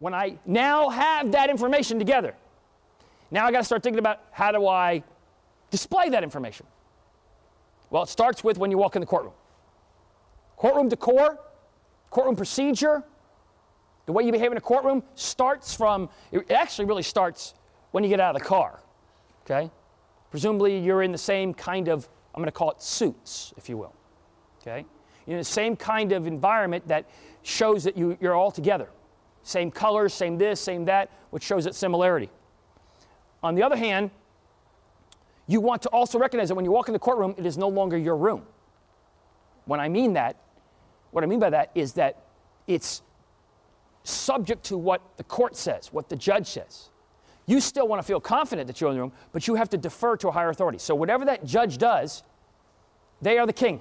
when I now have that information together, now I got to start thinking about how do I display that information. Well, it starts with when you walk in the courtroom. Courtroom decor, courtroom procedure, the way you behave in a courtroom starts from, it actually really starts when you get out of the car, okay? Presumably you're in the same kind of, I'm going to call it suits, if you will, okay? You're in the same kind of environment that shows that you're all together. Same colors, same this, same that, which shows that similarity. On the other hand, you want to also recognize that when you walk in the courtroom, it is no longer your room. When I mean that, what I mean by that is that it's subject to what the court says, what the judge says. You still want to feel confident that you're in the room, but you have to defer to a higher authority. So whatever that judge does, they are the king.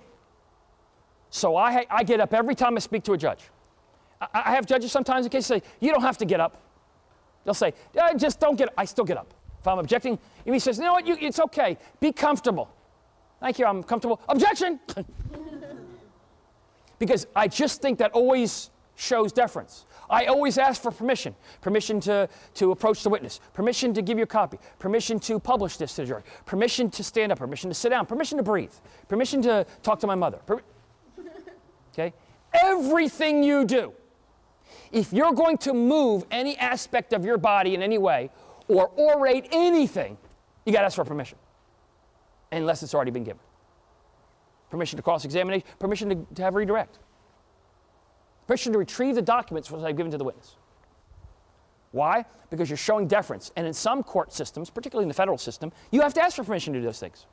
So I get up every time I speak to a judge. I have judges sometimes in case say, you don't have to get up. They'll say, just don't get up. I still get up. If I'm objecting, if he says, you know what, it's okay. Be comfortable. Thank you, I'm comfortable. Objection! Because I just think that always shows deference. I always ask for permission. Permission to approach the witness. Permission to give you a copy. Permission to publish this to the jury. Permission to stand up. Permission to sit down. Permission to breathe. Permission to talk to my mother. Okay? Everything you do, if you're going to move any aspect of your body in any way or orate anything, you got to ask for permission, unless it's already been given. Permission to cross-examination, permission to have redirect. Permission to retrieve the documents which I've given to the witness. Why? Because you're showing deference. And in some court systems, particularly in the federal system, you have to ask for permission to do those things.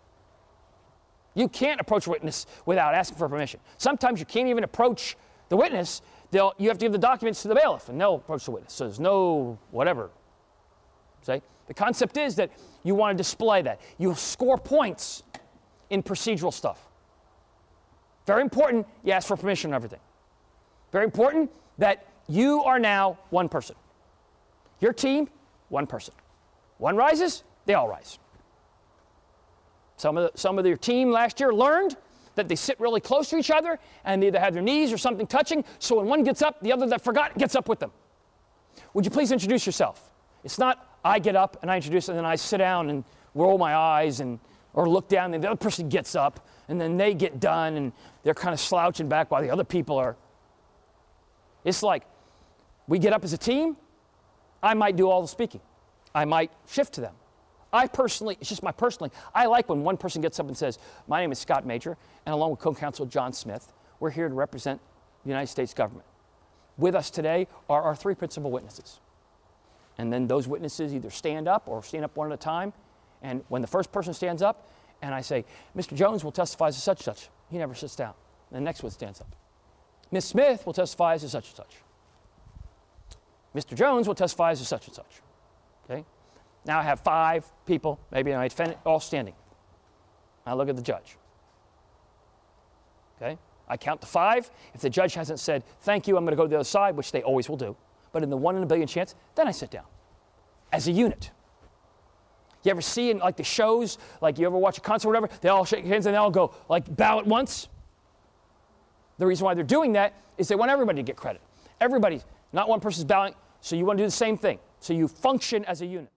You can't approach a witness without asking for permission. Sometimes you can't even approach the witness. You have to give the documents to the bailiff, and they'll approach the witness. So there's no whatever. See? The concept is that you want to display that. You score points in procedural stuff. Very important, you ask for permission on everything. Very important that you are now one person. Your team, one person. One rises, they all rise. Some of your team last year learned that they sit really close to each other and they either have their knees or something touching, so when one gets up, the other that forgot gets up with them. Would you please introduce yourself? It's not I get up and I introduce and then I sit down and roll my eyes or look down and the other person gets up and then they get done and they're kind of slouching back while the other people are. It's like we get up as a team. I might do all the speaking. I might shift to them. I personally, it's just my personally, I like when one person gets up and says, my name is Scott Major, and along with co-counsel John Smith, we're here to represent the United States government. With us today are our three principal witnesses. And then those witnesses either stand up or stand up one at a time. And when the first person stands up, and I say, Mr. Jones will testify as such and such, he never sits down. And the next one stands up. Ms. Smith will testify as such and such. Mr. Jones will testify as such and such. Okay? Now I have 5 people, maybe I defend all standing. I look at the judge. Okay? I count to 5. If the judge hasn't said, thank you, I'm going to go to the other side, which they always will do, but in the 1 in a billion chance, then I sit down as a unit. You ever see in like the shows, like you ever watch a concert or whatever, they all shake hands and they all go like bow at once? The reason why they're doing that is they want everybody to get credit. Everybody, not one person's bowing, so you want to do the same thing. So you function as a unit.